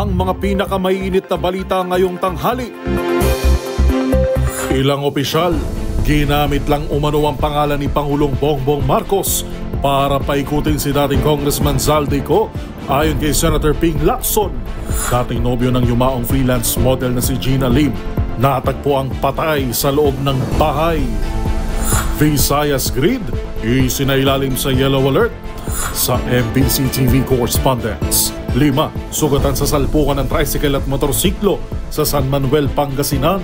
ang mga pinakamainit na balita ngayong tanghali. Ilang opisyal, ginamit lang umano ang pangalan ni Pangulong Bongbong Marcos para paikutin si dating Congressman Zaldico ayon kay Senator Ping Lacson. Dating nobyo ng yumaong freelance model na si Gina Lim, natagpo ang patay sa loob ng bahay. Visayas Grid, isinailalim sa yellow alert. Sa MBC TV correspondents, 5 sugatan sa salpukan ng tricycle at motorsiklo sa San Manuel, Pangasinan.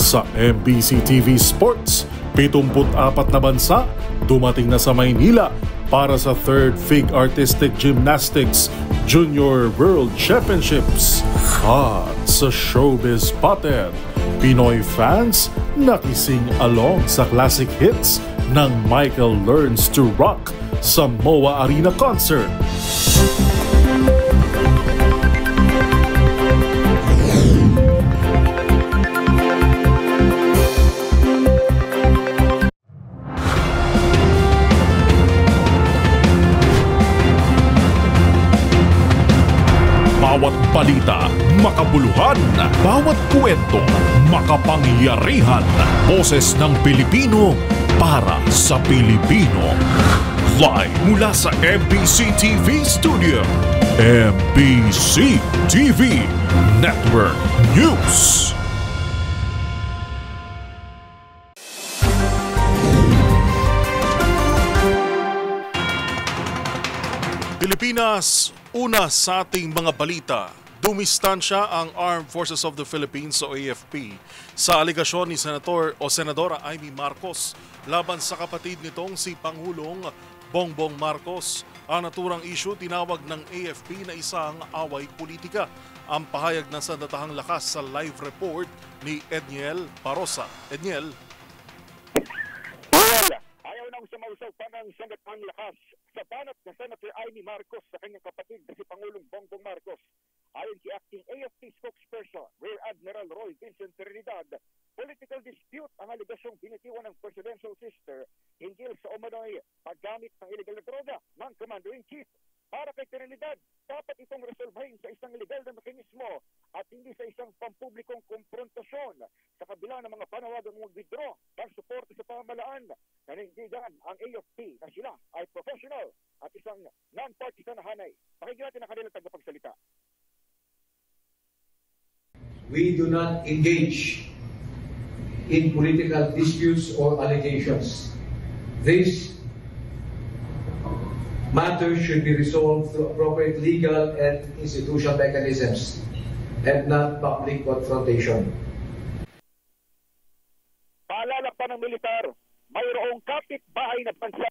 Sa MBC TV Sports, 74 na bansa dumating na sa Maynila para sa 3rd FIG Artistic Gymnastics Junior World Championships. At sa Showbiz Pattern, Pinoy fans nakising along sa classic hits ng Michael Learns to Rock sa MOA Arena Concert. Bawat balita, makabuluhan. Bawat kwento, makapangyarihan. Boses ng Pilipino para sa Pilipino. Live mula sa MBC TV Studio. MBC TV Network News. Pilipinas, una sa ating mga balita. Dumistansya ang Armed Forces of the Philippines o AFP sa aligasyon ni Senadora Amy Marcos laban sa kapatid nitong si Pangulong Bongbong Marcos. Ang naturang issue tinawag ng AFP na isang away politika. Ang pahayag ng sandatahang lakas sa live report ni Edniel Parosa. Edniel. Ayaw nang sumausaw pa ng sandatahang lakas sa banat ng Senator Amy Marcos sa kanyang kapatid na si Pangulong Bongbong Marcos. Ayon kay Acting AFP spokesperson Rear Admiral Roy Vincent Trinidad, political dispute ang aligasyong binitiwan ng presidential sister hinggil sa umano'y paggamit ng illegal na droga ng Commander-in-Chief. Para kay Trinidad, dapat itong resolbahin sa isang legal na mekanismo at hindi sa isang pampublikong konfrontasyon. Sa kabila ng mga panawagang mag-withdraw ng suporta sa pamahalaan, nanindigan ang AFP na sila ay professional at isang non-partisan na hanay. Pakinggan natin ang kanilang tagapagsalita. We do not engage in political disputes or allegations. This matter should be resolved through appropriate legal and institutional mechanisms and not public confrontation. Paalala pa ng militar, mayroong kapitbahay na bansa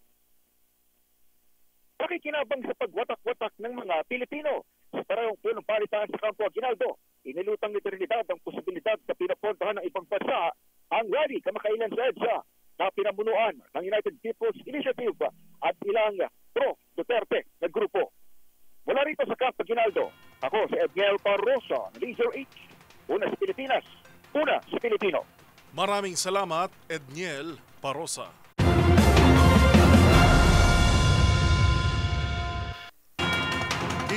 pakikinabang sa pagwatak-watak ng mga Pilipino. Sa parehong punong palitan sa Campo Aguinaldo, inilutang ni Trinidad ang posibilidad na pinapuntahan ng ibang bansa ang rally kamakailan sa EDSA na pinamunuan ng United People's Initiative at ilang pro-Duterte na grupo. Mula rito sa Campo Aguinaldo, ako si Edniel Parosa, Laser H. Una sa Pilipinas, una sa Pilipino. Maraming salamat, Edniel Parosa.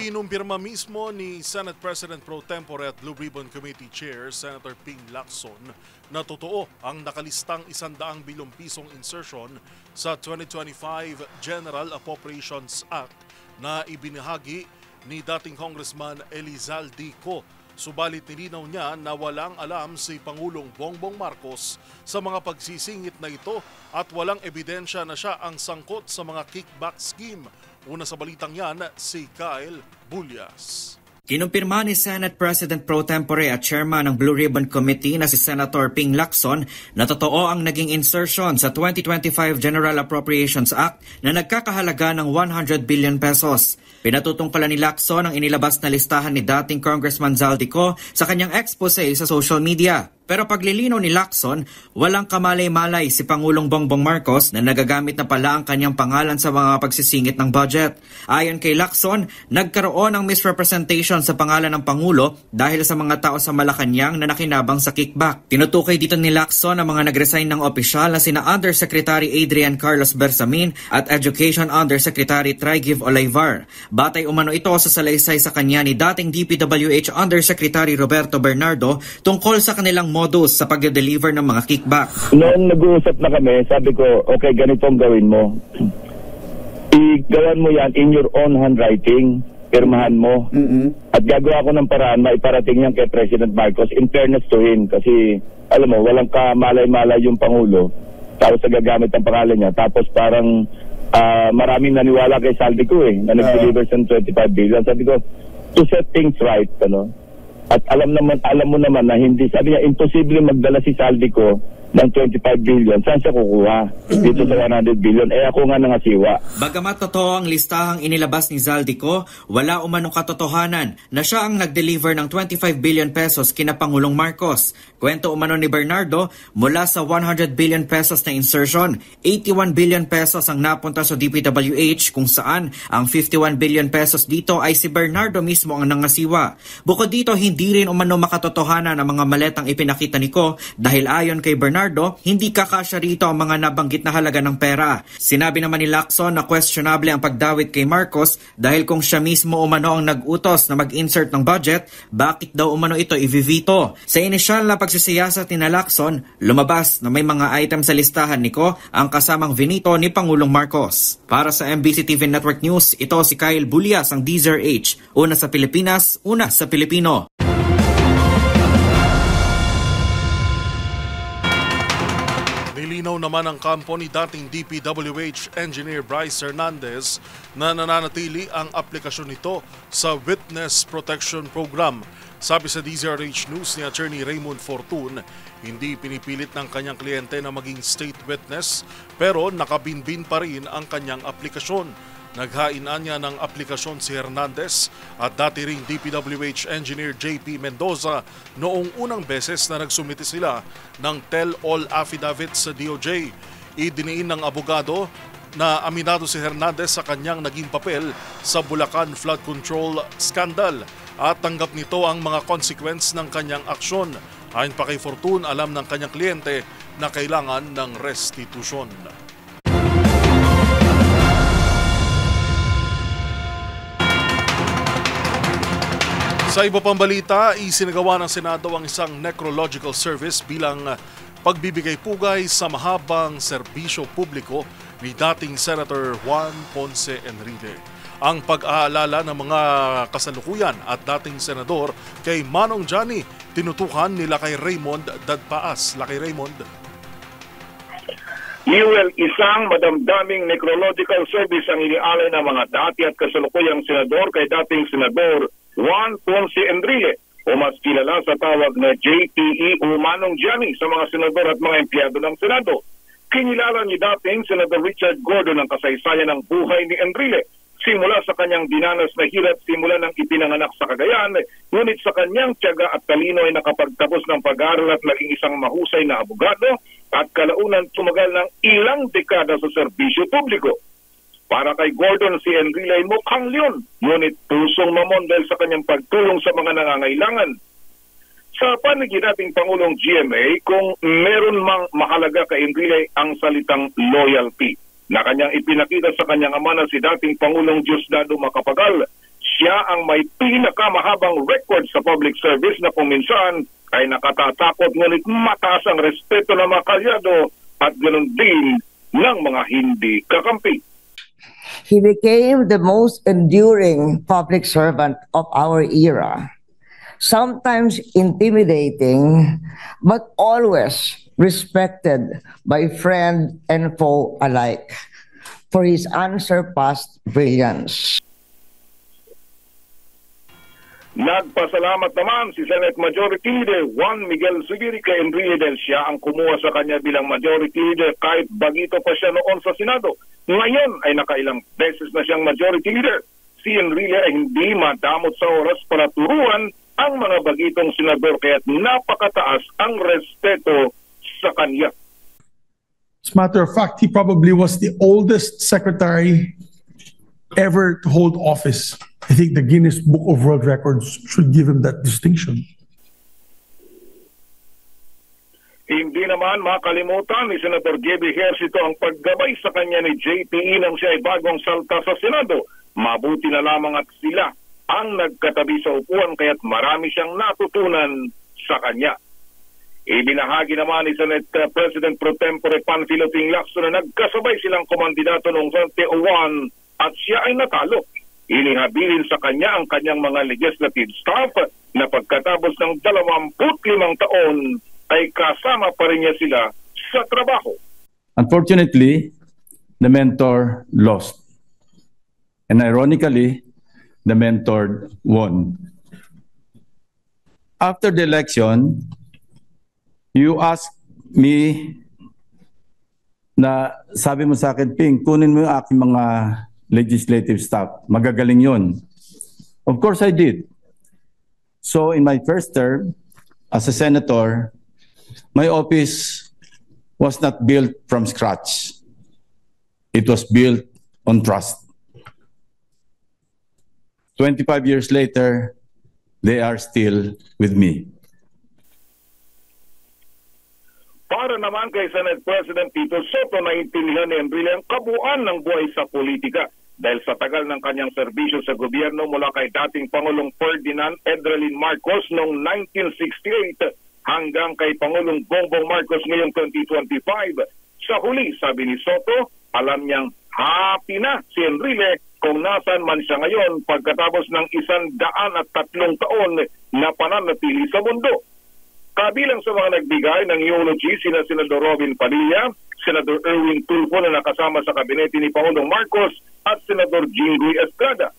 Inumpirma mismo ni Senate President Pro Tempore at Blue Ribbon Committee Chair Senator Ping Lacson na totoo ang nakalistang 100 bilyong pisong insertion sa 2025 General Appropriations Act na ibinahagi ni dating Congressman Zaldico. Subalit nilinaw niya na walang alam si Pangulong Bongbong Marcos sa mga pagsisingit na ito at walang ebidensya na siya ang sangkot sa mga kickback scheme. Una sa balitang yan, si Kyle Bullias. Kinumpirma ni Senate President Pro Tempore at Chairman ng Blue Ribbon Committee na si Senator Ping Lacson na totoo ang naging insertion sa 2025 General Appropriations Act na nagkakahalaga ng 100 billion pesos. Pinatutungkalan ni Lacson ang inilabas na listahan ni dating Congressman Zaldico sa kanyang expose sa social media. Pero paglilinaw ni Lacson, walang kamalay-malay si Pangulong Bongbong Marcos na nagagamit na pala ang kanyang pangalan sa mga pagsisingit ng budget. Ayon kay Lacson, nagkaroon ng misrepresentation sa pangalan ng Pangulo dahil sa mga tao sa Malacanang na nakinabang sa kickback. Tinutukoy dito ni Lacson ang mga nag-resign ng opisyal na sina Undersecretary Adrian Carlos Bersamin at Education Undersecretary Trigiv Olivar. Batay umano ito sa salaysay sa kanya ni dating DPWH Undersecretary Roberto Bernardo tungkol sa kanilang modus sa pag-deliver ng mga kickback. Noong nag-uusap na kami, sabi ko, okay, ganito ang gawin mo. Igawan mo yan in your own handwriting, pirmahan mo. At gagawa ko ng paraan, maiparating yan kay President Marcos in fairness to him. Kasi, alam mo, walang kamalay-malay yung Pangulo. Tapos gagamit ang pangalan niya. Tapos parang maraming naniwala kay Saldico na nag-deliver sa 25 billion. Sabi ko, to set things right, At alam mo naman na hindi, sabi niya, imposible magdala si Saldico ng 25 billion. Saan siya kukuha? Dito sa 100 billion. Ako nga nangasiwa. Bagamat totoo ang listahang inilabas ni Zaldico, wala umanong katotohanan na siya ang nag-deliver ng 25 billion pesos kina Pangulong Marcos. Kwento umano ni Bernardo, mula sa 100 billion pesos na insertion, 81 billion pesos ang napunta sa DPWH kung saan ang 51 billion pesos dito ay si Bernardo mismo ang nangasiwa. Bukod dito, hindi rin umano makatotohanan ang mga maletang ipinakita ni Ko dahil ayon kay Bernardo, hindi kakasya rito ang mga nabanggit na halaga ng pera. Sinabi naman ni Lacson na questionable ang pagdawit kay Marcos dahil kung siya mismo umano ang nag-utos na mag-insert ng budget, bakit daw umano ito i-veto? Sa inisyal na pagsisiyasat ni Lacson, lumabas na may mga item sa listahan ni Ko ang kasamang vinito ni Pangulong Marcos. Para sa MBC TV Network News, ito si Kyle Bulias ang DZRH. Una sa Pilipinas, una sa Pilipino. Nilinaw naman ang kampo ni dating DPWH Engineer Bryce Hernandez na nananatili ang aplikasyon nito sa Witness Protection Program. Sabi sa DZRH News ni Attorney Raymond Fortun, hindi pinipilit ng kanyang kliyente na maging state witness pero nakabinbin pa rin ang kanyang aplikasyon. Naghainan niya ng aplikasyon si Hernandez at dati ring DPWH Engineer JP Mendoza noong unang beses na nagsumite sila ng tell-all affidavit sa DOJ. Idiniin ng abogado na aminado si Hernandez sa kanyang naging papel sa Bulacan Flood Control Scandal at tanggap nito ang mga consequence ng kanyang aksyon. Ayon pa kay Fortun, alam ng kanyang kliyente na kailangan ng restitusyon. Sa iba pang balita, isinagawa ng Senado ang isang necrological service bilang pagbibigay pugay sa mahabang serbisyo publiko ni dating Senator Juan Ponce Enrile. Ang pag-aalala ng mga kasalukuyan at dating senador kay Manong Johnny, tinutukan nila kay Raymond Dadpaas. Laki Raymond. Isang madamdaming necrological service ang inialay ng mga dati at kasalukuyang senador kay dating Senador Juan Ponce Enrile o mas kilala sa tawag na JPE o Manong Johnny sa mga senador at mga empleyado ng Senado. Kinilala ni dating Senator Richard Gordon ang kasaysayan ng buhay ni Enrile simula sa kanyang dinanas na hirap simula ng ipinanganak sa Cagayan, ngunit sa kanyang tiyaga at talino ay nakapagtapos ng pag-aaral at naging isang mahusay na abogado at kalaunan tumagal ng ilang dekada sa serbisyo publiko. Para kay Gordon, si Enrile ay mukhang leon, ngunit pusong mamon dahil sa kanyang pagtulong sa mga nangangailangan. Sa panig nating Pangulong GMA, kung meron mang mahalaga kay Enrile ang salitang loyalty na kanyang ipinakita sa kanyang ama na si dating Pangulong Diosdado Macapagal, siya ang may pinakamahabang record sa public service na kung minsan ay nakatatakot ngunit mataas ang respeto ng mga kalyado at ganoon din ng mga hindi kakampi. He became the most enduring public servant of our era, sometimes intimidating, but always respected by friend and foe alike for his unsurpassed brilliance. Nagpasalamat naman si Senate Majority Leader Juan Miguel Zubiri kay Enrile dahil siya ang kumuha sa kanya bilang Majority Leader kahit bagito pa siya noon sa Senado. Ngayon ay nakailang beses na siyang Majority Leader. Si Enrile ay hindi madamot sa oras para turuan ang mga bagitong senador kaya't napakataas ang respeto sa kanya. As a matter of fact, he probably was the oldest secretary ever to hold office. I think the Guinness Book of World Records should give him that distinction. Hindi naman makalimutan ni Senator J.B. Ejercito ang paggabay sa kanya ni JPE nang siya ay bagong salta sa Senado. Mabuti na lamang at sila ang nagkatabi sa upuan kaya't marami siyang natutunan sa kanya. Ibinahagi naman ni Senate President Pro Tempore Panfilo Ping Lacson na nagkasabay silang komandidato noong 2001 at siya ay natalo. Inihabilin sa kanya ang kanyang mga legislative staff na pagkatapos ng 25 taon ay kasama pa rin niya sila sa trabaho. Unfortunately, the mentor lost. And ironically, the mentor won. After the election, you asked me na sabi mo sa akin, Ping, kunin mo yung aking mga legislative staff. Magagaling yun. Of course I did. So in my first term as a senator, my office was not built from scratch. It was built on trust. 25 years later, they are still with me. Para naman kay Senate President Tito Soto, naintindihan ni Enrile ang kabuuan ng buhay sa politika dahil sa tagal ng kanyang serbisyo sa gobyerno mula kay dating Pangulong Ferdinand Edralin Marcos noong 1968 hanggang kay Pangulong Bongbong Marcos ngayong 2025. Sa huli, sabi ni Soto, alam niyang happy na si Enrile kung nasan man siya ngayon pagkatapos ng 103 taon na pananatili sa mundo. Kabilang sa mga nagbigay ng eulogy sina Senador Robin Padilla, Senador Erwin Tulfo na nakasama sa kabinete ni Pangulong Marcos at Senador Jinggoy Estrada.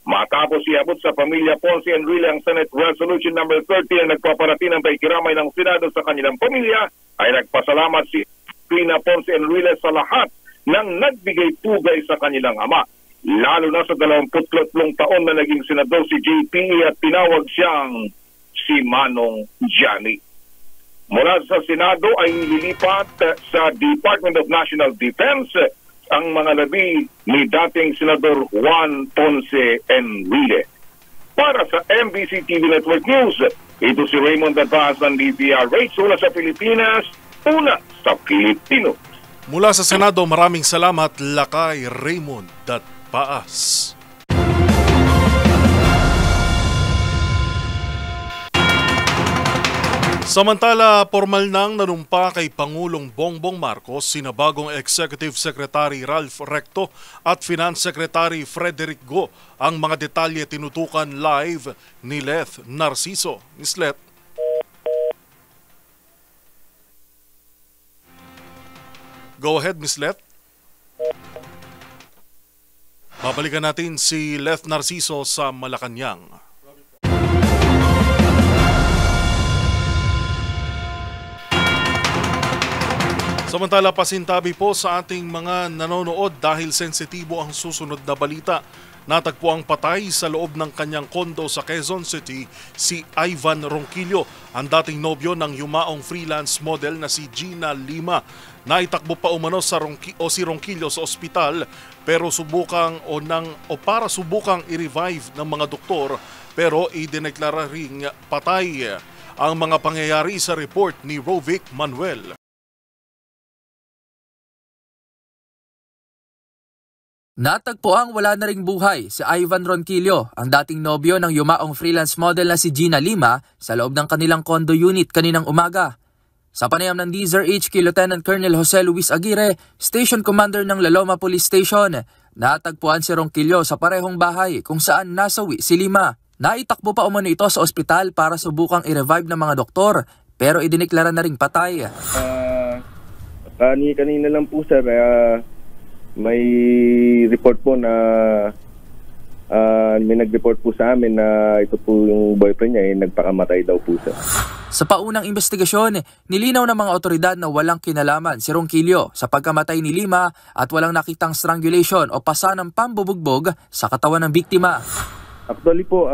Matapos iabot sa pamilya Ponce Enrile ang Senate Resolution No. 30 na nagpaparating ng paikiramay ng Senado sa kanilang pamilya, ay nagpasalamat si Pina Ponce Enrile sa lahat ng nagbigay pugay sa kanilang ama. Lalo na sa 23 taon na naging senador si JPE at tinawag siyang si Manong Johnny. Mula sa Senado ay nililipat sa Department of National Defense ang mga labi ni dating Senador Juan Ponce Enrile. Para sa MBC TV Network News, ito si Raymond Advaz ng DPRH, una sa Pilipinas, una sa Pilipino. Mula sa Senado, maraming salamat, Lakay Raymond Paas. Samantala, formal nang nanumpa kay Pangulong Bongbong Marcos sina bagong Executive Secretary Ralph Recto at Finance Secretary Frederick Go. Ang mga detalye tinutukan live ni Leth Narciso. Ms. Leth. Go ahead, Ms. Leth. Babalikan natin si Leth Narciso sa Malacanang. Samantala, pasintabi po sa ating mga nanonood dahil sensitibo ang susunod na balita. Natagpo ang patay sa loob ng kanyang kondo sa Quezon City si Ivan Ronquillo, ang dating nobyo ng yumaong freelance model na si Gina Lima. Naitakbo pa umano si Ronquillo sa ospital pero para subukang i-revive ng mga doktor pero idineklara ring patay. Ang mga pangyayari sa report ni Rovic Manuel. Natagpuang wala na ring buhay si Ivan Ronquillo, ang dating nobyo ng yumaong freelance model na si Gina Lima sa loob ng kanilang condo unit kaninang umaga. Sa panayam ng DZRH HQ Lieutenant Colonel Jose Luis Aguirre, Station Commander ng Laloma Police Station, natagpuan si Ronquillo sa parehong bahay kung saan nasawi si Lima. Naitakbo pa umano ito sa ospital para subukang i-revive ng mga doktor pero idineklara na ring patay. Kanina lang po sir, may report po na may nag-report po sa amin na ito po yung boyfriend niya nagpakamatay daw po siya. Sa paunang investigasyon, nilinaw ng mga otoridad na walang kinalaman si Ronquillo sa pagkamatay ni Lima at walang nakitang strangulation o pasa ng pambubugbog sa katawan ng biktima. Actually po,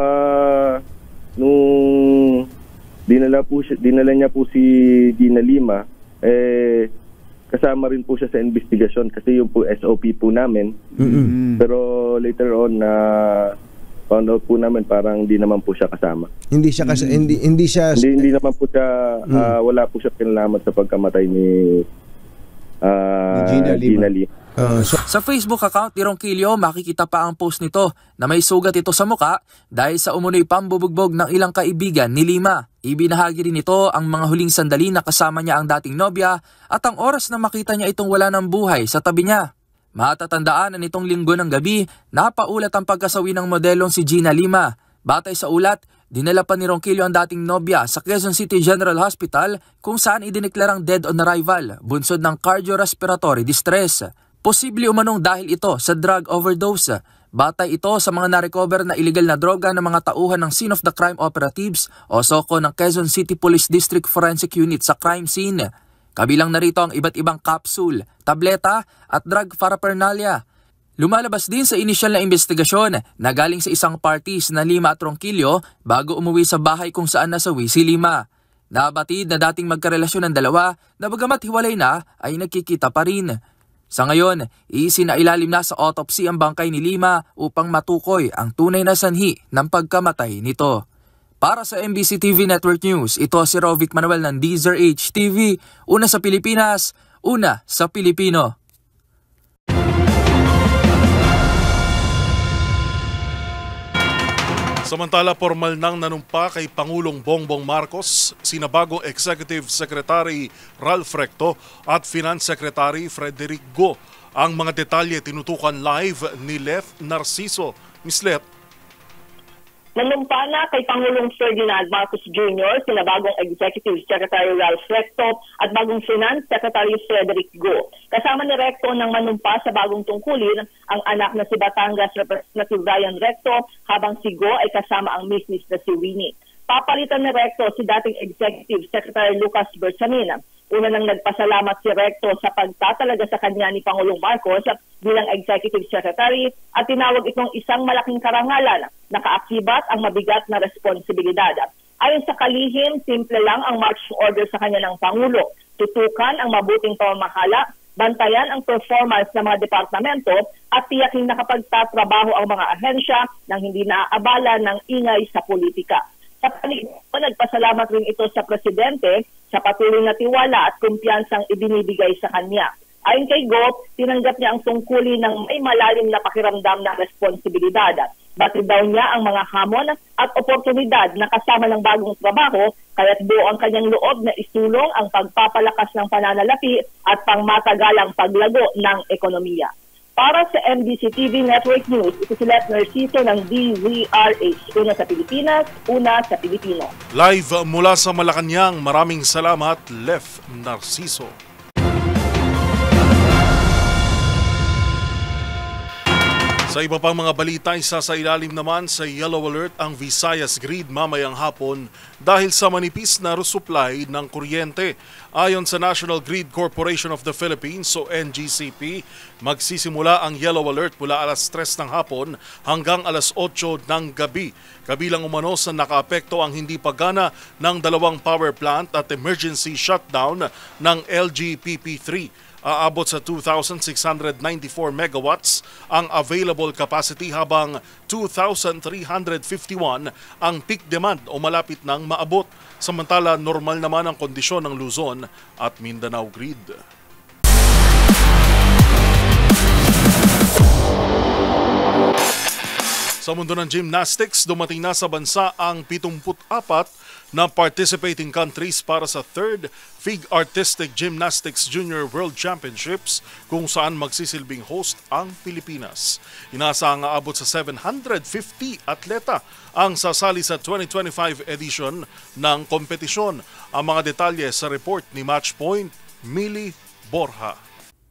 nung dinala niya po si Gina Lima, kasama rin po siya sa investigasyon kasi yung po SOP po namin. Pero later on found out po namin parang hindi naman po siya kasama. Hindi naman po siya wala po siya kinalaman sa pagkamatay ni Gina Lima. Sa Facebook account ni Ronquillo, makikita pa ang post nito na may sugat ito sa muka dahil sa umunoy pambubugbog ng ilang kaibigan ni Lima. Ibinahagi rin ito ang mga huling sandali na kasama niya ang dating nobya at ang oras na makita niya itong wala ng buhay sa tabi niya. Matatandaan na nitong linggo ng gabi, napaulat ang pagkasawi ng modelong si Gina Lima. Batay sa ulat, dinala pa ni Ronquillo ang dating nobya sa Quezon City General Hospital kung saan idineklarang dead on arrival, bunsod ng cardiorespiratory distress. Posible umanong dahil ito sa drug overdose. Batay ito sa mga narecover na illegal na droga ng mga tauhan ng Scene of the Crime Operatives o SOCO ng Quezon City Police District Forensic Unit sa crime scene. Kabilang narito ang iba't ibang capsule, tableta at drug paraphernalia. Lumalabas din sa inisyal na investigasyon na galing sa isang parties na Lima at Ronquillo bago umuwi sa bahay kung saan nasawi si Lima. Nabatid na dating magkarelasyon ng dalawa na bagamat hiwalay na ay nagkikita pa rin. Sa ngayon, isinailalim na sa autopsy ang bangkay ni Lima upang matukoy ang tunay na sanhi ng pagkamatay nito. Para sa MBC TV Network News, ito si Rovic Manuel ng Deezer HTV, una sa Pilipinas, una sa Pilipino. Samantala, formal nang nanumpa kay Pangulong Bongbong Marcos, sina bagong Executive Secretary Ralph Recto at Finance Secretary Frederick Go. Ang mga detalye tinutukan live ni Leth Narciso. Ms. Leth. Nanumpa na kay Pangulong Ferdinand Marcos Jr. sina bagong Executive Secretary Ralph Recto at bagong Finance Secretary Frederick Go. Kasama ni Recto nang manumpa sa bagong tungkulin ang anak na si Batangas Representative Ryan Recto habang si Go ay kasama ang misis na si Winnie. Papalitan ni Recto si dating Executive Secretary Lucas Bersamin. Una nang nagpasalamat si Recto sa pagtatalaga sa kanya ni Pangulong Marcos bilang Executive Secretary at tinawag itong isang malaking karangalan na kaakibat ang mabigat na responsibilidad. Ayon sa kalihim, simple lang ang marching order sa kanya ng Pangulo. Tutukan ang mabuting pamamahala, bantayan ang performance ng mga departamento at tiyaking nakapagtatrabaho ang mga ahensya nang hindi naaabala ng ingay sa politika. Sa paligid, nagpasalamat rin ito sa Presidente sa patuloy na tiwala at kumpiyansang ibinibigay sa kanya. Ayon kay Go, tinanggap niya ang tungkulin ng may malalim na pakiramdam na responsibilidad. Batid daw niya ang mga hamon at oportunidad na kasama ng bagong trabaho, kaya't buo ang kanyang loob na isulong ang pagpapalakas ng pananalapi at pangmatagalang paglago ng ekonomiya. Para sa MBC TV Network News, ito si Leth Narciso ng DZRH. Una sa Pilipinas, una sa Pilipino. Live mula sa Malacanang, maraming salamat, Leth Narciso. Sa iba pang mga balita, isa sa ilalim naman sa yellow alert ang Visayas Grid mamayang hapon dahil sa manipis na resupply ng kuryente. Ayon sa National Grid Corporation of the Philippines o NGCP, magsisimula ang yellow alert mula alas 3 ng hapon hanggang alas 8 ng gabi. Kabilang umano sa nakaapekto ang hindi paggana ng dalawang power plant at emergency shutdown ng LGPP3. Aabot sa 2,694 megawatts ang available capacity habang 2,351 ang peak demand o malapit nang maabot. Samantala, normal naman ang kondisyon ng Luzon at Mindanao Grid. Sa mundo ng gymnastics, dumating na sa bansa ang 74 na participating countries para sa 3rd FIG Artistic Gymnastics Junior World Championships kung saan magsisilbing host ang Pilipinas. Inaasahang aabot sa 750 atleta ang sasali sa 2025 edition ng kompetisyon. Ang mga detalye sa report ni Matchpoint, Millie Borja.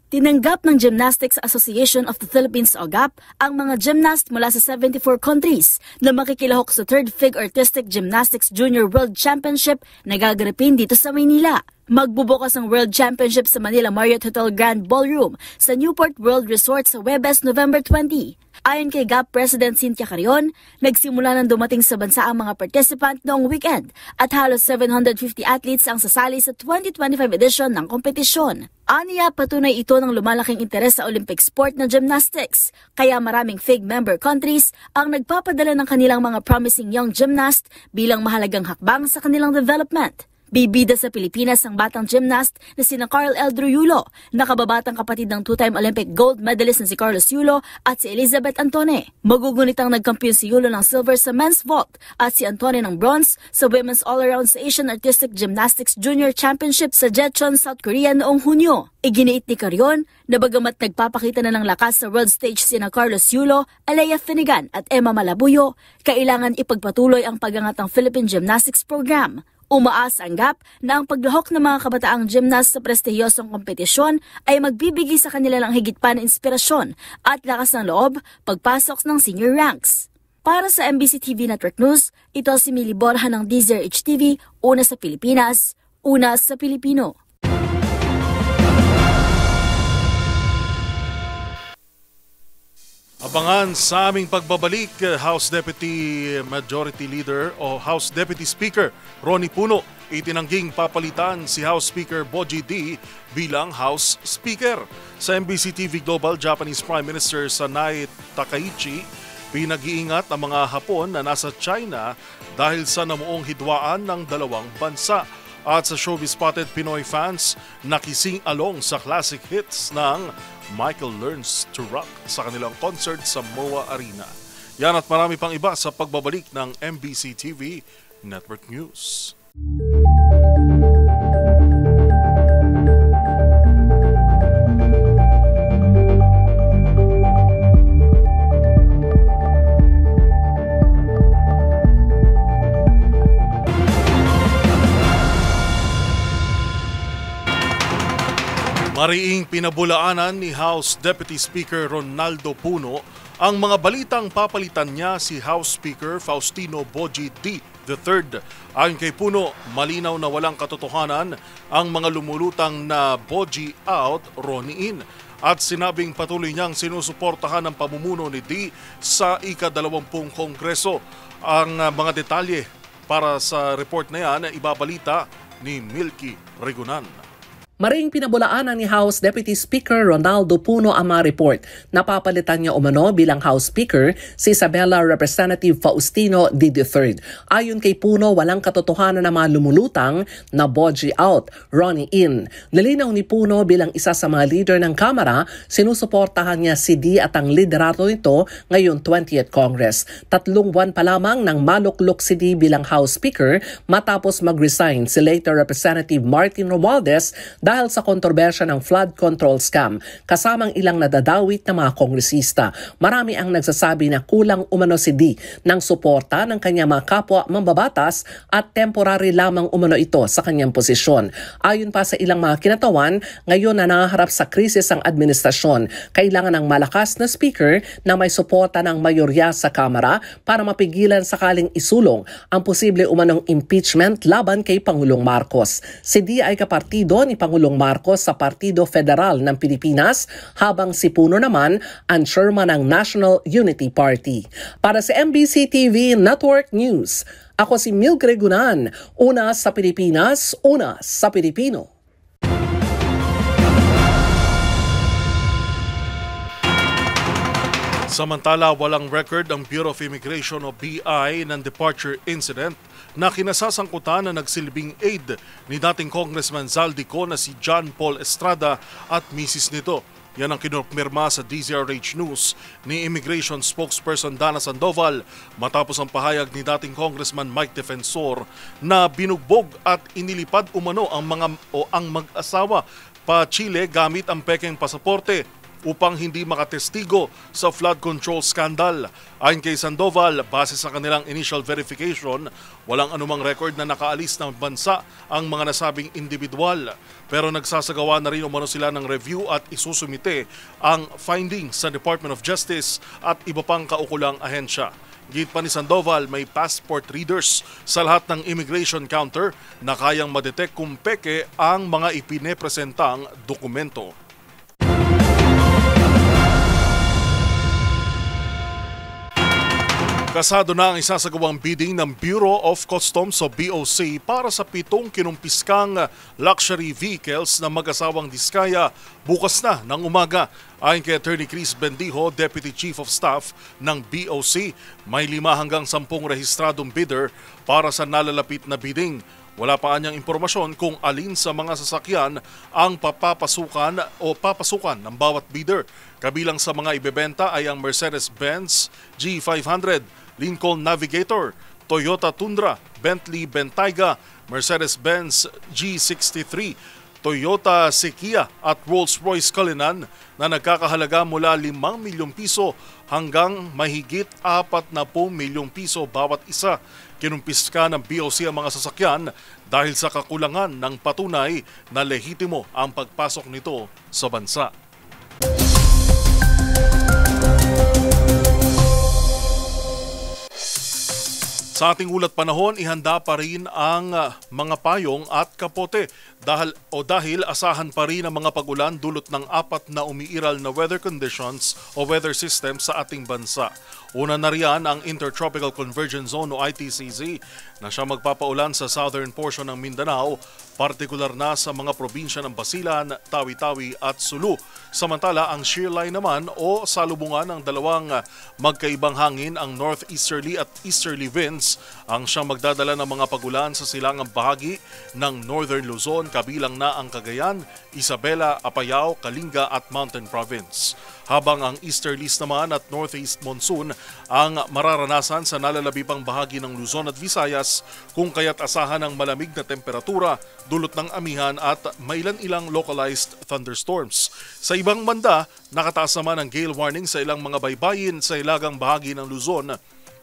Tinanggap ng Gymnastics Association of the Philippines o GAP ang mga gymnast mula sa 74 countries na makikilahok sa 3rd FIG Artistic Gymnastics Junior World Championship na gaganapin dito sa Maynila. Magbubukas ang World Championship sa Manila Marriott Hotel Grand Ballroom sa Newport World Resort sa Huwebes, November 20. Ayon kay GAP President Cynthia Carrion, nagsimula nang dumating sa bansa ang mga participant noong weekend at halos 750 athletes ang sasali sa 2025 edition ng kompetisyon. Aniya, patunay ito ng lumalaking interes sa Olympic sport na gymnastics, kaya maraming FIG member countries ang nagpapadala ng kanilang mga promising young gymnast bilang mahalagang hakbang sa kanilang development. Bibida sa Pilipinas ang batang gymnast na sina Carl Eldro Yulo, nakababatang kapatid ng two-time Olympic gold medalist na si Carlos Yulo at si Elizabeth Antone. Magugunitang nagkampiyon si Yulo ng silver sa men's vault at si Antone ng bronze sa women's all-around sa Asian Artistic Gymnastics Junior Championship sa Jecheon, South Korea noong Hunyo. Iginiit ni Carrion na bagamat nagpapakita na ng lakas sa world stage sina Carlos Yulo, Alea Finnegan at Emma Malabuyo, kailangan ipagpatuloy ang pag-angat ng Philippine Gymnastics Program. Umaas ang GAP na ang paglahok ng mga kabataang gymnast sa prestihiyosong kompetisyon ay magbibigay sa kanila ng higit pa na inspirasyon at lakas ng loob pagpasok ng senior ranks. Para sa MBC TV Network News, ito si Mili Borja ng DZRH TV, una sa Pilipinas, una sa Pilipino. Abangan sa aming pagbabalik, House Deputy Majority Leader o House Deputy Speaker Ronnie Puno itinangging papalitan si House Speaker Boji D bilang House Speaker. Sa MBC TV Global, Japanese Prime Minister Sanae Takaichi pinag-iingat ang mga Hapon na nasa China dahil sa namuong hidwaan ng dalawang bansa. At sa Showbiz Spotted, Pinoy fans nakising along sa classic hits ng Michael Learns to Rock sa kanilang concert sa MOA Arena. Yan at marami pang iba sa pagbabalik ng MBC TV Network News. Mariing pinabulaanan ni House Deputy Speaker Ronaldo Puno ang mga balitang papalitan niya si House Speaker Faustino Boji D. III. Ayon kay Puno, malinaw na walang katotohanan ang mga lumulutang na Boji out, Ronnie in. At sinabing patuloy niyang sinusuportahan ang pamumuno ni D sa ika-20 Kongreso. Ang mga detalye para sa report na yan ibabalita ni Milky Regunan. Maring pinabulaanan ni House Deputy Speaker Ronaldo Puno ang mga report. Napapalitan niya umano bilang House Speaker si Isabela Representative Faustino D. III. Ayon kay Puno, walang katotohanan na mga lumulutang na Boji out, Ronnie in. Nilinaw ni Puno bilang isa sa mga leader ng Kamara, sinusuportahan niya si D at ang liderato nito ngayon 20th Congress. 3 buwan pa lamang nang maluklok si D bilang House Speaker matapos mag-resign si later Representative Martin Romualdez dahil sa kontrobersya ng flood control scam, kasamang ilang nadadawit na mga kongresista. Marami ang nagsasabi na kulang umano si D ng suporta ng kanyang mga kapwa mambabatas at temporary lamang umano ito sa kanyang posisyon. Ayon pa sa ilang mga kinatawan, ngayon na nangaharap sa krisis ang administrasyon, kailangan ng malakas na speaker na may suporta ng mayorya sa Kamara para mapigilan sakaling isulong ang posible umanong impeachment laban kay Pangulong Marcos. Si D ay kapartido ni Pangulong Marcos sa Partido Federal ng Pilipinas, habang si Puno naman ang chairman ng National Unity Party. Para sa MBC TV Network News, ako si Milky Regunan, una sa Pilipinas, una sa Pilipino. Samantala, walang record ang Bureau of Immigration o BI ng departure incident na kinasasangkutan na nagsilbing aide ni dating Congressman Zaldico na si John Paul Estrada at misis nito. Yan ang kinurpirma sa DZRH News ni Immigration Spokesperson Dana Sandoval matapos ang pahayag ni dating Congressman Mike Defensor na binugbog at inilipad umano ang mag-asawa pa Chile gamit ang pekeng pasaporte upang hindi makatestigo sa flood control scandal. Ayon kay Sandoval, base sa kanilang initial verification, walang anumang record na nakaalis ng bansa ang mga nasabing individual. Pero nagsasagawa na rin umano sila ng review at isusumite ang findings sa Department of Justice at iba pang kaukulang ahensya. Git pa ni Sandoval, may passport readers sa lahat ng immigration counter na kayang madetect kung peke ang mga ipinepresentang dokumento. Kasado na ang isasagawang bidding ng Bureau of Customs o BOC para sa 7 kinumpiskang luxury vehicles na mag-asawang Diskaya bukas na ng umaga. Ayon kay Attorney Chris Bendijo, Deputy Chief of Staff ng BOC, may 5 hanggang 10 rehistradong bidder para sa nalalapit na bidding. Wala pa anyang impormasyon kung alin sa mga sasakyan ang papapasukan ng bawat bidder. Kabilang sa mga ibebenta ay ang Mercedes-Benz G500, Lincoln Navigator, Toyota Tundra, Bentley Bentayga, Mercedes-Benz G63, Toyota Sequoia at Rolls-Royce Cullinan na nagkakahalaga mula 5 milyong piso hanggang mahigit 40 milyong piso bawat isa. Kinumpiska ng BOC ang mga sasakyan dahil sa kakulangan ng patunay na lehitimo ang pagpasok nito sa bansa. Sa ating ulat panahon, ihanda pa rin ang mga payong at kapote dahil asahan pa rin ang mga pagulan dulot ng 4 na umiiral na weather conditions o weather system sa ating bansa. Una na riyan ang Intertropical Convergence Zone o ITCZ na siya magpapaulan sa southern portion ng Mindanao, partikular na sa mga probinsya ng Basilan, Tawi-Tawi at Sulu. Samantala, ang shear line naman o salubungan ng dalawang magkaibang hangin, ang northeasterly at easterly winds, ang siyang magdadala ng mga pagulan sa silangang bahagi ng northern Luzon, kabilang na ang Cagayan, Isabela, Apayao, Kalinga at Mountain Province. Habang ang easterlies naman at northeast monsoon ang mararanasan sa nalalabibang bahagi ng Luzon at Visayas, kung kaya't asahan ng malamig na temperatura, dulot ng amihan at mailan-ilang localized thunderstorms. Sa ibang banda, nakataas naman ang gale warning sa ilang mga baybayin sa hilagang bahagi ng Luzon,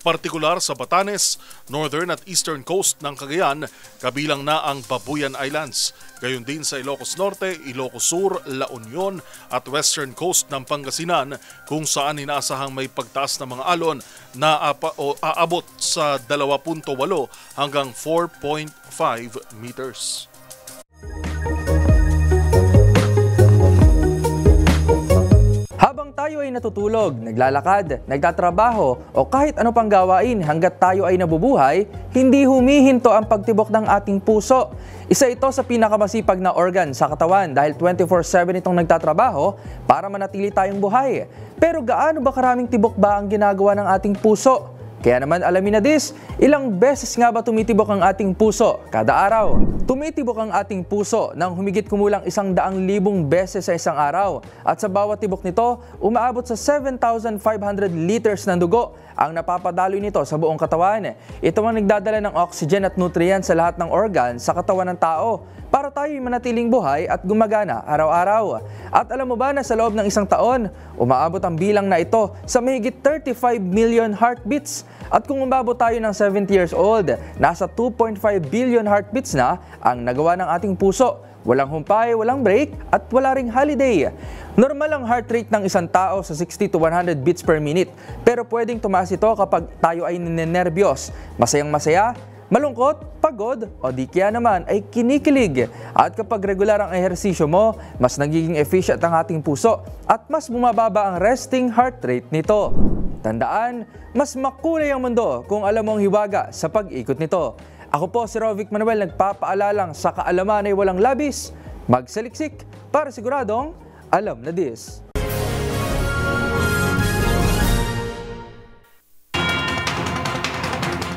partikular sa Batanes, northern at eastern coast ng Cagayan, kabilang na ang Babuyan Islands. Gayon din sa Ilocos Norte, Ilocos Sur, La Union at western coast ng Pangasinan, kung saan inaasahang may pagtaas ng mga alon na aabot sa 2.8 hanggang 4.5 meters. Habang tayo ay natutulog, naglalakad, nagtatrabaho o kahit ano pang gawain hanggat tayo ay nabubuhay, hindi humihinto ang pagtibok ng ating puso. Isa ito sa pinakamasipag na organ sa katawan dahil 24/7 itong nagtatrabaho para manatili tayong buhay. Pero gaano ba karaming tibok ba ang ginagawa ng ating puso? Kaya naman alamin na ilang beses nga ba tumitibok ang ating puso kada araw? Tumitibok ang ating puso ng humigit kumulang 100,000 beses sa isang araw. At sa bawat tibok nito, umaabot sa 7,500 liters ng dugo ang napapadaloy nito sa buong katawan. Ito ang nagdadala ng oxygen at nutrients sa lahat ng organ sa katawan ng tao para tayo'y manatiling buhay at gumagana araw-araw. At alam mo ba na sa loob ng isang taon, umaabot ang bilang na ito sa mahigit 35 million heartbeats. At kung umabot tayo ng 70 years old, nasa 2.5 billion heartbeats na ang nagawa ng ating puso. Walang humpay, walang break, at wala ring holiday. Normal ang heart rate ng isang tao sa 60 to 100 beats per minute. Pero pwedeng tumaas ito kapag tayo ay ninenervyos, masayang-masaya, malungkot, pagod, o di kaya naman ay kinikilig. At kapag regular ang ehersisyo mo, mas nagiging efficient ang ating puso at mas bumababa ang resting heart rate nito. Tandaan, mas makulay ang mundo kung alam mo ang hiwaga sa pag-ikot nito. Ako po si Rovic Manuel, nagpapaalalang sa kaalaman ay walang labis, magsaliksik para siguradong alam na this.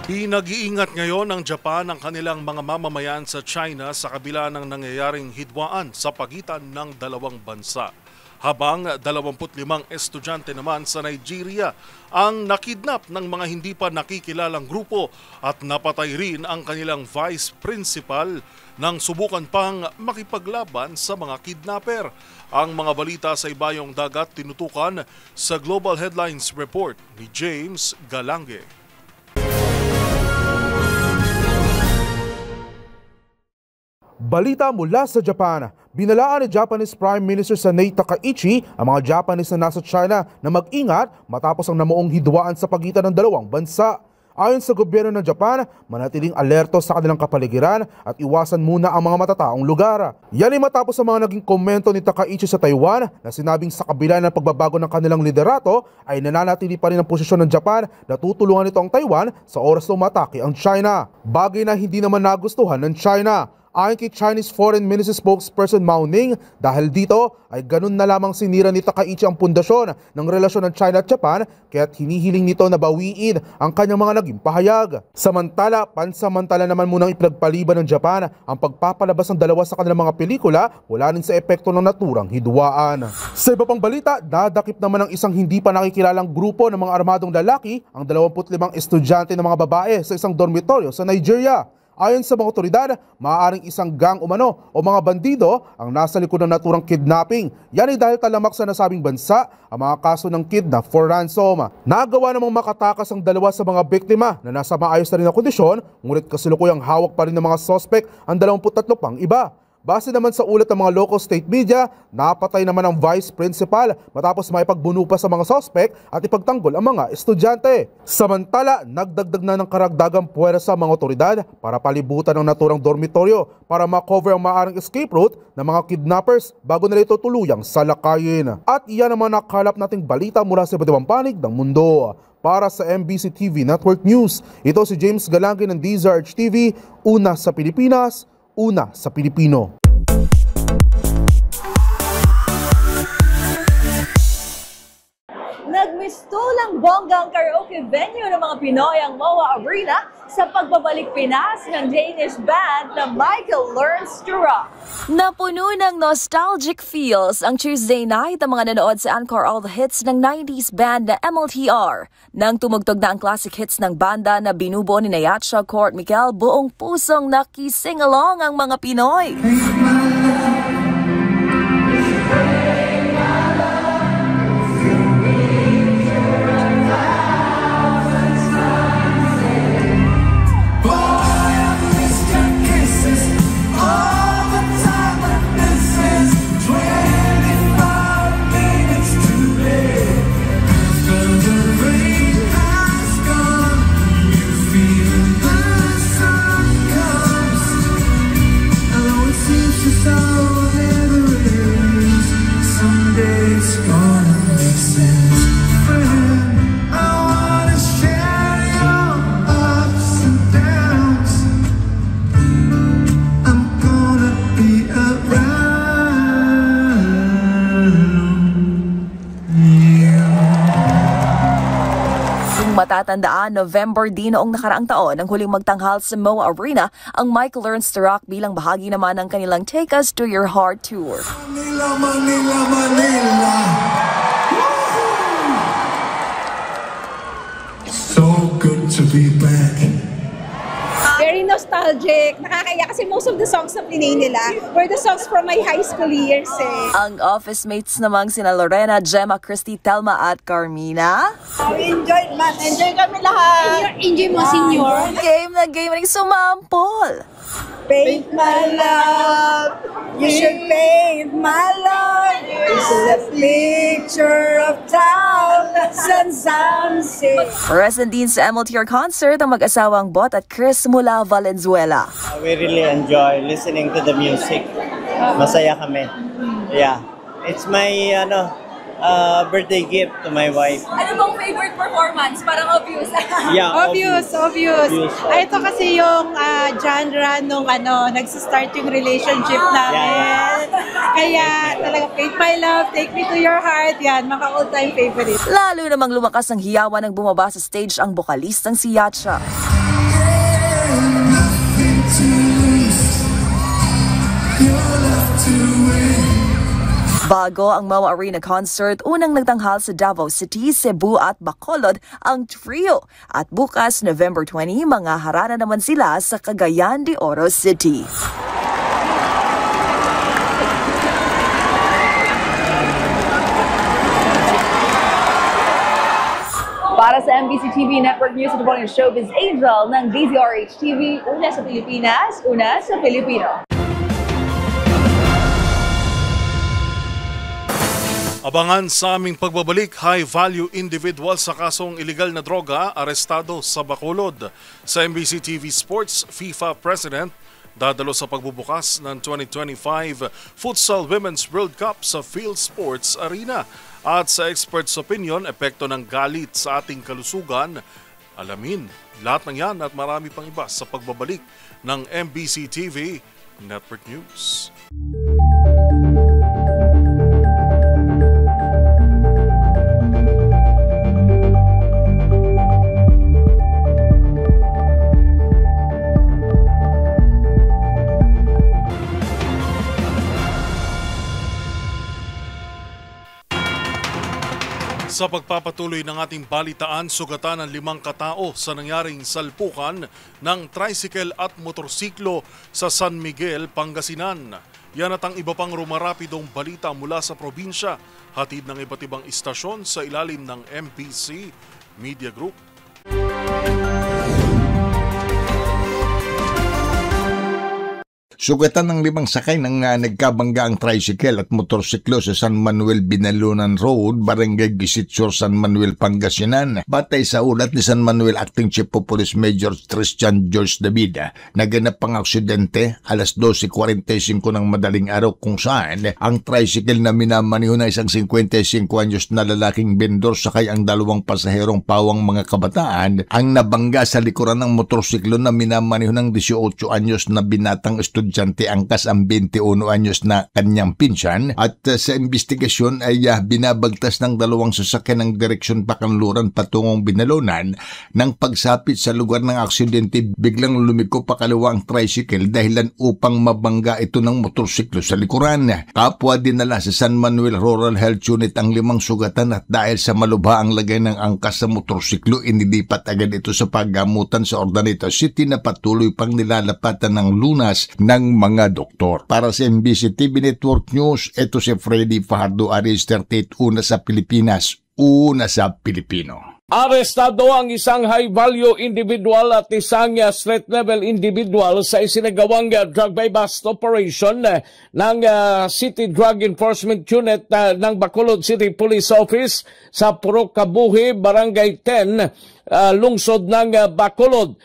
Pinag-iingat ngayon ng Japan ang kanilang mga mamamayan sa China sa kabila ng nangyayaring hidwaan sa pagitan ng dalawang bansa. Habang 25 estudyante naman sa Nigeria ang nakidnap ng mga hindi pa nakikilalang grupo at napatay rin ang kanilang vice principal nang subukan pang makipaglaban sa mga kidnapper. Ang mga balita sa ibayong dagat tinutukan sa Global Headlines Report ni James Galange. Balita mula sa Japan, Binalaan ni Japanese Prime Minister Sanei Takaichi ang mga Japanese na nasa China na mag-ingat matapos ang namuong hidwaan sa pagitan ng dalawang bansa. Ayon sa gobyerno ng Japan, manatiling alerto sa kanilang kapaligiran at iwasan muna ang mga matataong lugar. Yan ay matapos ang mga naging komento ni Takaichi sa Taiwan na sinabing sa kabila ng pagbabago ng kanilang liderato ay nananatili pa rin ang posisyon ng Japan na tutulungan nito ang Taiwan sa oras na umatake ang China. Bagay na hindi naman nagustuhan ng China. Ayon kay Chinese Foreign Ministry spokesperson Mao Ning, dahil dito ay ganun na lamang sinira ni Takaichi ang pundasyon ng relasyon ng China at Japan kaya't hinihiling nito na bawiin ang kanyang mga naging pahayag. Samantala, pansamantala naman munang ipinagpaliban ng Japan ang pagpapalabas ng dalawa sa kanilang mga pelikula wala rin sa epekto ng naturang hidwaan. Sa iba pang balita, dadakip naman ng isang hindi pa nakikilalang grupo ng mga armadong lalaki ang 25 estudyante ng mga babae sa isang dormitoryo sa Nigeria. Ayon sa mga otoridad, maaaring isang gang umano o mga bandido ang nasa likod ng naturang kidnapping. Yan ay dahil talamak sa nasabing bansa ang mga kaso ng kidnap for ransom. Nagawa namang makatakas ang dalawa sa mga biktima na nasa maayos na rin na kondisyon, ngunit kasalukuyang hawak pa rin ng mga sospek ang 23 pang iba. Base naman sa ulat ng mga local state media, napatay naman ang vice principal matapos maipagbuno pa sa mga sospek at ipagtanggol ang mga estudyante. Samantala, nagdagdag na ng karagdagang puwersa sa mga otoridad para palibutan ang naturang dormitoryo para makover ang maaaring escape route ng mga kidnappers bago nila ito tuluyang salakayin. At iyan ang mga nakalap nating balita mula sa iba't ibang panig ng mundo. Para sa MBC TV Network News, ito si James Galangin ng DZRH TV, una sa Pilipinas, una sa Pilipino. Nagmistulang bonggang karaoke venue ng mga Pinoy ang MOA Arena sa pagbabalik Pinas ng Danish band na Michael Learns to Rock. Napuno ng nostalgic feels ang Tuesday night ang mga nanood sa Encore All the Hits ng 90s band na MLTR. Nang tumugtog na ang classic hits ng banda na binubuo ni Yacha, Court Miquel, buong pusong nakising along ang mga Pinoy. Matatandaan, November din noong nakaraang taon ang huling magtanghal sa MOA Arena ang Michael Learns to Rock bilang bahagi naman ng kanilang Take Us to Your Heart Tour. Manila, Manila, Manila. So good to be back. Very nostalgic. Nakakaya kasi most of the songs na play nila were the songs from my high school years eh. Ang office mates namang sina Lorena, Gemma, Christy, Telma at Carmina. We enjoyed man. Enjoy kami lahat. Enjoy mo, senior. Game na game rin sumampol. Paint my love, you should paint my love. It's a picture of town, sun, sunset. Present din sa MLTR concert ang mag-asawang Bot at Chris mula Valenzuela. We really enjoy listening to the music. Masaya kami. Yeah. It's my birthday gift to my wife. Ano bang favorite performance? Parang obvious. Yeah, obvious. Ito kasi yung genre nung nagsistart yung relationship namin. Yeah. Kaya talaga, Paint My Love, Take Me to Your Heart, yan, mga all-time favorite. Lalo namang lumakas ang hiyawan nang bumaba sa stage ang bokalistang si Yacha. Bago ang MOA Arena concert, unang nagtanghal sa Davao City, Cebu at Bacolod ang trio. At bukas, November 20, mga harana naman sila sa Cagayan de Oro City. Para sa MBC TV Network News, ito po ang Showbiz Angel ng DZRH TV, una sa Pilipinas, una sa Pilipino. Abangan sa aming pagbabalik, high-value individual sa kasong iligal na droga arestado sa Bacolod. Sa MBC TV Sports, FIFA President dadalo sa pagbubukas ng 2025 Futsal Women's World Cup sa Field Sports Arena. At sa experts' opinion, epekto ng galit sa ating kalusugan. Alamin lahat ng yan at marami pang iba sa pagbabalik ng MBC TV Network News. Sa pagpapatuloy ng ating balitaan, sugatan ng 5 katao sa nangyaring salpukan ng tricycle at motorsiklo sa San Miguel, Pangasinan. Yan at ang iba pang rumarapidong balita mula sa probinsya, hatid ng iba't ibang istasyon sa ilalim ng MBC Media Group. Sugatan ng 5 sakay ng nagkabangga ang tricycle at motorsiklo sa San Manuel Binalunan Road, Barangay Gisitsur, San Manuel, Pangasinan. Batay sa ulat ni San Manuel Acting Chief of Police Major Christian George David, naganap ang aksidente alas 12:45 ng madaling araw kung saan ang tricycle na minamaniho na isang 55 anyos na lalaking vendor sakay ang 2 pasaherong pawang mga kabataan ang nabangga sa likuran ng motorsiklo na minamaniho ng 18 anyos na binatang estudyante angkas ang 21 anyos na kanyang pinsan. At sa investigasyon ay binabagtas ng 2 sasakyan ng direksyon Pakanluran patungong Binalunan. Nang pagsapit sa lugar ng aksidente, biglang lumiko pakaliwa ang tricycle dahilan upang mabangga ito ng motorsiklo sa likuran. Kapwa dinala sa San Manuel Rural Health Unit ang 5 sugatan at dahil sa malubha ang lagay ng angkas sa motorsiklo, inilipat agad ito sa paggamutan sa Ordaneta City na patuloy pang nilalapatan ng lunas ng mga doktor. Para sa MBC TV Network News, ito si Freddy Fajardo, Aris 38, una sa Pilipinas, una sa Pilipino. Arestado ang isang high-value individual at isang street-level individual sa isinagawang drug buy-bust operation ng City Drug Enforcement Unit ng Bacolod City Police Office sa Purok Kabuhi, Barangay 10, lungsod ng Bacolod.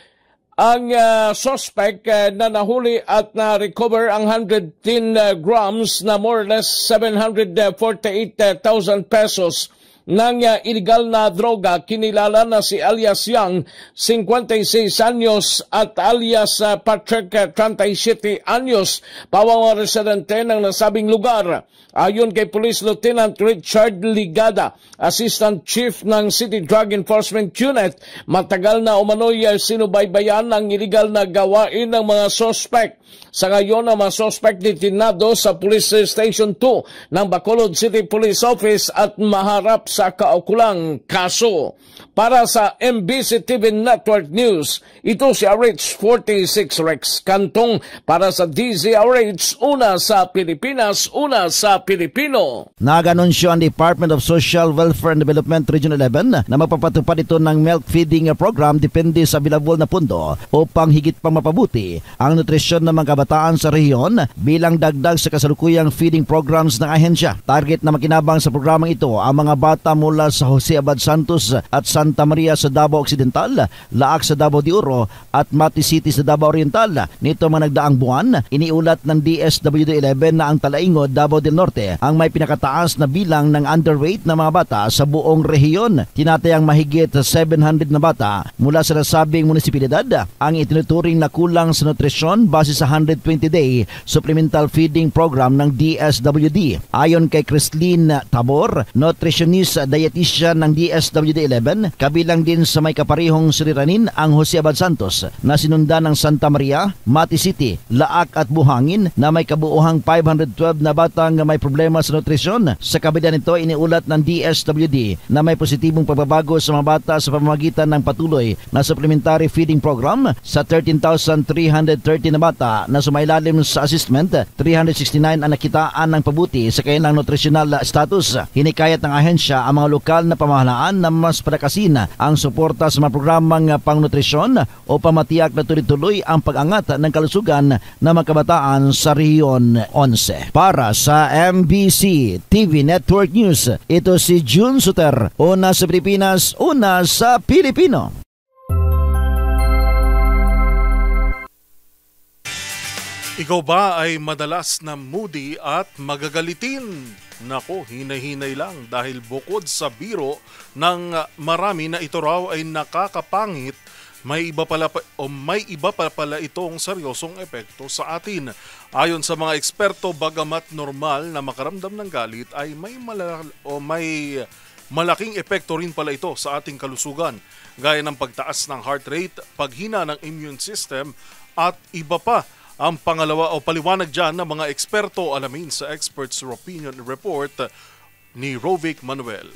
Ang suspect na nahuli at na-recover ang 110 grams na more or less 748,000 pesos ng illegal na droga, kinilala na si alias Yang, 56 anyos at alias Patrick, 37 anyos, pawang residente ng nasabing lugar. Ayon kay Police Lieutenant Richard Ligada, Assistant Chief ng City Drug Enforcement Unit, matagal na umano'y sinubaybayan ang illegal na gawain ng mga suspect. Sa ngayon, ang mga suspect detinado sa Police Station 2 ng Bacolod City Police Office at maharap sa kaukulang kaso. Para sa MBC TV Network News, ito si RH46 Rex Cantong para sa DZRH, una sa Pilipinas, una sa Pilipino. Nag-anunsyo ang Department of Social Welfare and Development Region 11 na magpapatupad ito ng milk feeding program depende sa available na pundo upang higit pang mapabuti ang nutrisyon ng mga kabataan sa rehiyon bilang dagdag sa kasalukuyang feeding programs ng ahensya. Target na makinabang sa programang ito ang mga bata mula sa Jose Abad Santos at Santa Maria sa Davao Occidental, Laak sa Davao de Oro at Mati City sa Davao Oriental. Nito mga nagdaang buwan, iniulat ng DSWD-11 na ang Talaingod, Davao del Norte ang may pinakataas na bilang ng underweight na mga bata sa buong rehiyon. Tinatayang mahigit 700 na bata mula sa nasabing munisipalidad ang itinuturing na kulang sa nutrisyon base sa 120-day supplemental feeding program ng DSWD. Ayon kay Christine Tabor, nutritionist dietitian ng DSWD-11, kabilang din sa may kaparihong suliranin ang Jose Abad Santos na sinundan ng Santa Maria, Mati City, Laak at Buhangin na may kabuuhang 512 na batang may problema sa nutrisyon. Sa kabila nito, iniulat ng DSWD na may positibong pagbabago sa mga bata sa pamamagitan ng patuloy na supplementary feeding program. Sa 13,330 na bata na sumailalim sa assessment, 369 ang nakitaan ng pabuti sa kanilang nutritional status. Hinikayat ng ahensya ang mga lokal na pamahalaan na mas palakasin ang suporta sa mga programang pangnutrisyon o pamatiyak na tuloy-tuloy ang pag-angat ng kalusugan ng mga kabataan sa Rehiyon 11. Para sa MBC TV Network News, ito si June Suter, una sa Pilipinas, una sa Pilipino. Ikaw ba ay madalas na moody at magagalitin? Nako, hinay-hinay lang dahil bukod sa biro ng marami na ito raw ay nakakapangit, may iba pala itong seryosong epekto sa atin. Ayon sa mga eksperto, bagamat normal na makaramdam ng galit ay may malaking epekto rin pala ito sa ating kalusugan, gaya ng pagtaas ng heart rate, paghina ng immune system at iba pa. Ang pangalawa o paliwanag dyan ng mga eksperto, alamin sa Experts Opinion Report ni Rovic Manuel.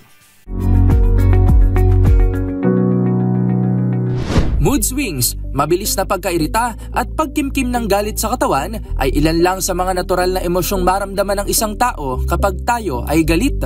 Mood swings, mabilis na pagkairita at pagkimkim ng galit sa katawan ay ilan lang sa mga natural na emosyong maramdaman ng isang tao kapag tayo ay galit.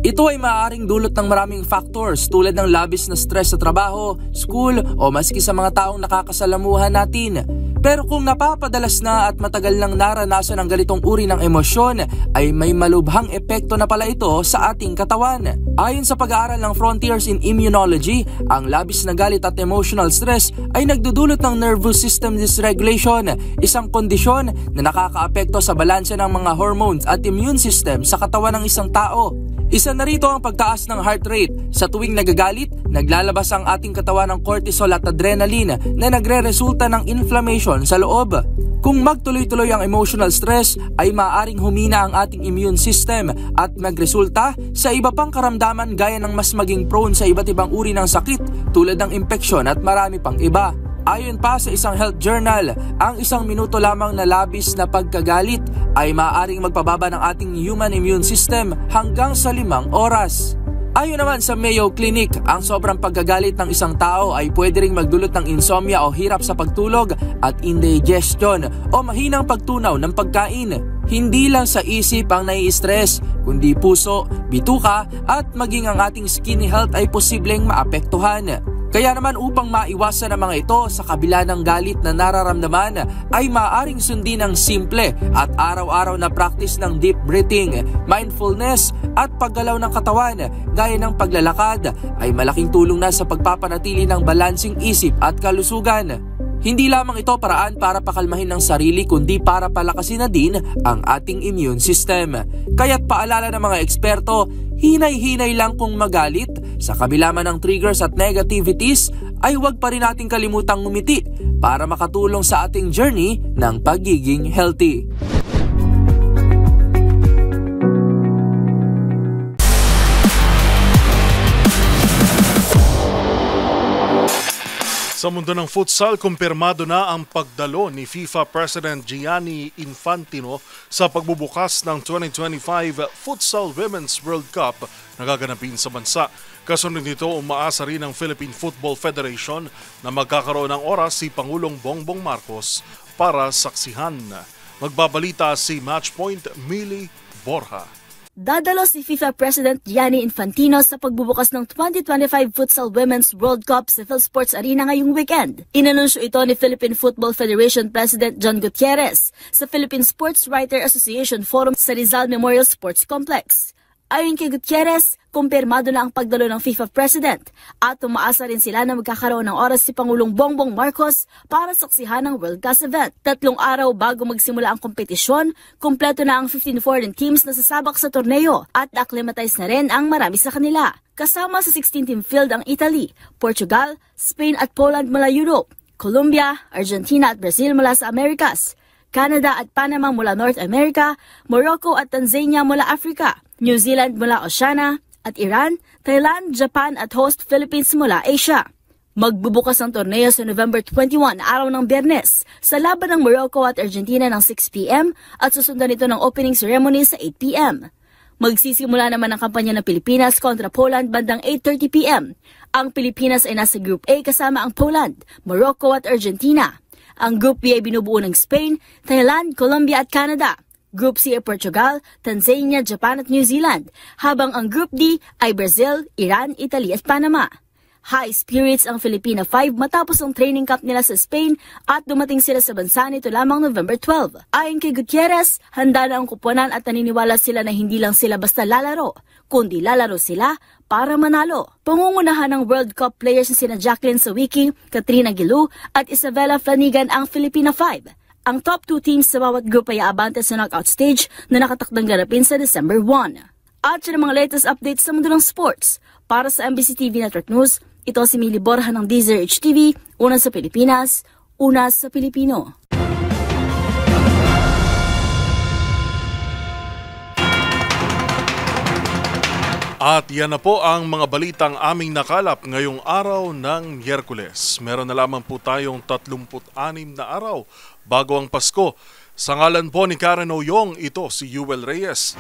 Ito ay maaaring dulot ng maraming factors tulad ng labis na stress sa trabaho, school o maski sa mga taong nakakasalamuhan natin. Pero kung napapadalas na at matagal nang naranasan ang ganitong uri ng emosyon, ay may malubhang epekto na pala ito sa ating katawan. Ayon sa pag-aaral ng Frontiers in Immunology, ang labis na galit at emotional stress ay nagdudulot ng nervous system dysregulation, isang kondisyon na nakakaapekto sa balanse ng mga hormones at immune system sa katawan ng isang tao. Isa na rito ang pagtaas ng heart rate. Sa tuwing nagagalit, naglalabas ang ating katawan ng cortisol at adrenaline na nagre-resulta ng inflammation sa loob. Kung magtuloy-tuloy ang emotional stress, ay maaaring humina ang ating immune system at magresulta sa iba pang karamdaman gaya ng mas maging prone sa iba't ibang uri ng sakit tulad ng impeksyon at marami pang iba. Ayon pa sa isang health journal, ang 1 minuto lamang na labis na pagkagalit ay maaaring magpababa ng ating human immune system hanggang sa 5 oras. Ayon naman sa Mayo Clinic, ang sobrang pagkagalit ng isang tao ay pwede ring magdulot ng insomnia o hirap sa pagtulog at indigestion o mahinang pagtunaw ng pagkain. Hindi lang sa isip ang nai-stress, kundi puso, bituka at maging ang ating skin health ay posibleng maapektuhan. Kaya naman upang maiwasan ang mga ito sa kabila ng galit na nararamdaman ay maaaring sundin ng simple at araw-araw na practice ng deep breathing, mindfulness at paggalaw ng katawan gaya ng paglalakad ay malaking tulong na sa pagpapanatili ng balansing isip at kalusugan. Hindi lamang ito paraan para pakalmahin ng sarili kundi para palakasin na din ang ating immune system. Kaya't paalala ng mga eksperto, hinay-hinay lang kung magalit. Sa kabila man ng triggers at negativities ay huwag pa rin nating kalimutang ngumiti para makatulong sa ating journey ng pagiging healthy. Sa mundo ng futsal, kumpirmado na ang pagdalo ni FIFA President Gianni Infantino sa pagbubukas ng 2025 Futsal Women's World Cup na gaganapin sa bansa. Kasunod nito, umaasa rin ang Philippine Football Federation na magkakaroon ng oras si Pangulong Bongbong Marcos para saksihan. Magbabalita si Matchpoint Millie Borja. Dadalo si FIFA President Gianni Infantino sa pagbubukas ng 2025 Futsal Women's World Cup sa PhilSports Arena ngayong weekend. Inanunsyo ito ni Philippine Football Federation President John Gutierrez sa Philippine Sports Writer Association Forum sa Rizal Memorial Sports Complex. Ayon kay Gutierrez, kumpirmado na ang pagdalo ng FIFA President at umaasa rin sila na magkakaroon ng oras si Pangulong Bongbong Marcos para saksihan ng World Class event. 3 araw bago magsimula ang kompetisyon, kumpleto na ang 15 foreign teams na sasabak sa torneo at acclimatize na rin ang marami sa kanila. Kasama sa 16-team field ang Italy, Portugal, Spain at Poland mula Europe, Colombia, Argentina at Brazil mula sa Americas, Canada at Panama mula North America, Morocco at Tanzania mula Africa, New Zealand mula Oceania, at Iran, Thailand, Japan at host Philippines mula Asia. Magbubukas ang torneo sa November 21, araw ng Biyernes, sa laban ng Morocco at Argentina ng 6 p.m. at susundan ito ng opening ceremony sa 8 p.m. Magsisimula naman ang kampanya ng Pilipinas kontra Poland bandang 8:30 p.m. Ang Pilipinas ay nasa Group A kasama ang Poland, Morocco at Argentina. Ang Group B ay binubuo ng Spain, Thailand, Colombia at Canada. Group C ay Portugal, Tanzania, Japan at New Zealand, habang ang Group D ay Brazil, Iran, Italy at Panama. High spirits ang Filipina 5 matapos ang training camp nila sa Spain at dumating sila sa bansa nito lamang November 12. Ayon kay Gutierrez, handa na ang kupunan at naniniwala sila na hindi lang sila basta lalaro, kundi lalaro sila para manalo. Pangungunahan ng World Cup players na sina Jacqueline Sawicki, Katrina Gilu at Isabella Flanigan ang Filipina 5. Ang top 2 teams sa bawat group ay aabante sa knockout stage na nakatakdang ganapin sa December 1. At sa mga latest updates sa mundo ng sports, para sa MBC TV Network News, ito si Mili Borja ng DZRH TV, una sa Pilipinas, una sa Pilipino. At yan na po ang mga balitang aming nakalap ngayong araw ng Miyerkules. Meron na lamang po tayong 36 na araw bago ang Pasko. Sa ngalan po ni Karen Oyong, ito si Yuel Reyes.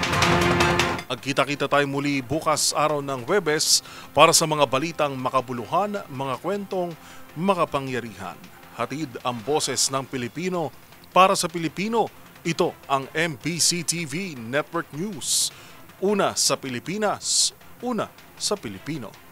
Agkita-kita tayo muli bukas araw ng Huwebes para sa mga balitang makabuluhan, mga kwentong makapangyarihan. Hatid ang boses ng Pilipino para sa Pilipino. Ito ang MBC TV Network News. Una sa Pilipinas, una sa Pilipino.